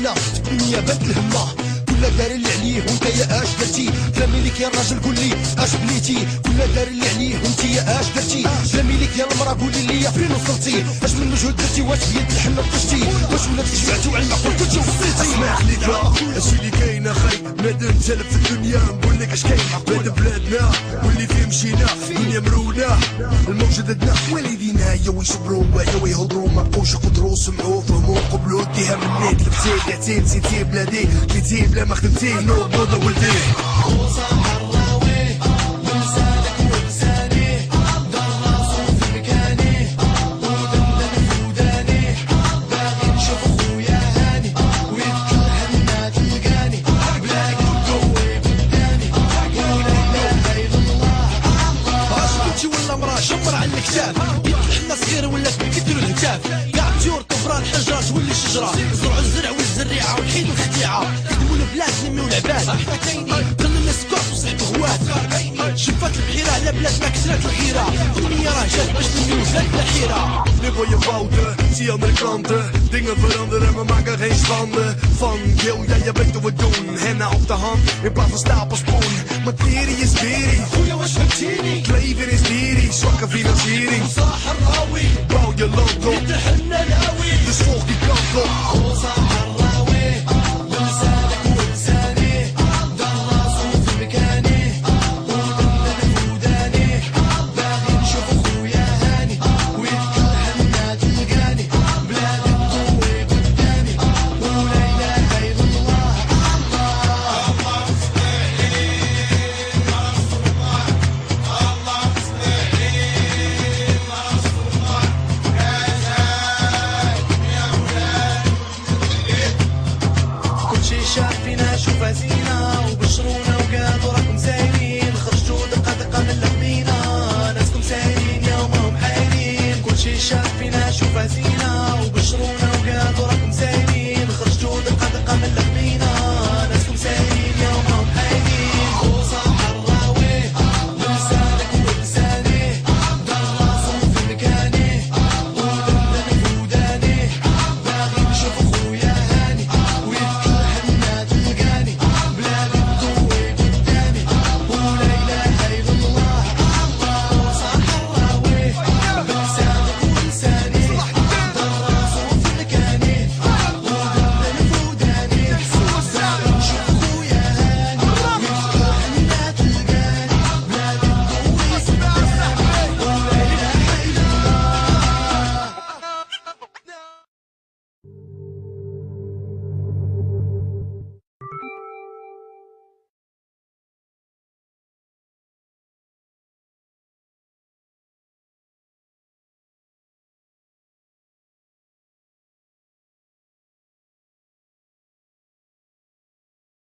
عنا الدنيا بنت الهمة كل دار اللي عليه وانت يا اش درتي كلامي ليك يا الراجل قول لي اش بليتي كل دار اللي عليه وانت يا اش درتي كلامي ليك يا المرا قولي لي فين وصلتي اش من مجهود درتي واش بيد الحنة طشتي واش ولاتك جمعتي وعلى المعقول كنتي وصلتي اسمح لي هادشي اللي كاين اخي بنادم تلف في الدنيا نقول لك اش كاين بلاد بلادنا واللي فيه مشينا الدنيا مرونا الموجود عندنا والدينا يا ويصبروا يا ويهضروا ما بقوش يقدروا سمعوا فهموا قبلوا ديها منيك لبتي قعدتي نسيتي بلادي كليتي بلا ما خدمتي نوض ولدي شمر على الكتاب الحنة صغيرة ولات بكدروا الهتاف كاع الطيور كفرة الحجرة تولي شجرة زرعوا الزرع والزريعة والحيد والخديعة خدموا البلاد نميو العباد ظل الناس كرف وصحب غوات شفات البحيرة على بلاد ما كسرات الغيرة الدنيا راه جات باش نميو بلاد بلا حيرة Nu je fouten, zie andere kanten. Dingen veranderen, we maken geen schande van. Yo, ja, je weet hoe we doen. Henna op de hand, in plaats van stapelspoen. Materie is beri, خويا واش فهمتيني kleven is lyrisch, zwakke financiering. صاح الراوي Bouw je land op, تحنا الهاوي dus volg die kant op.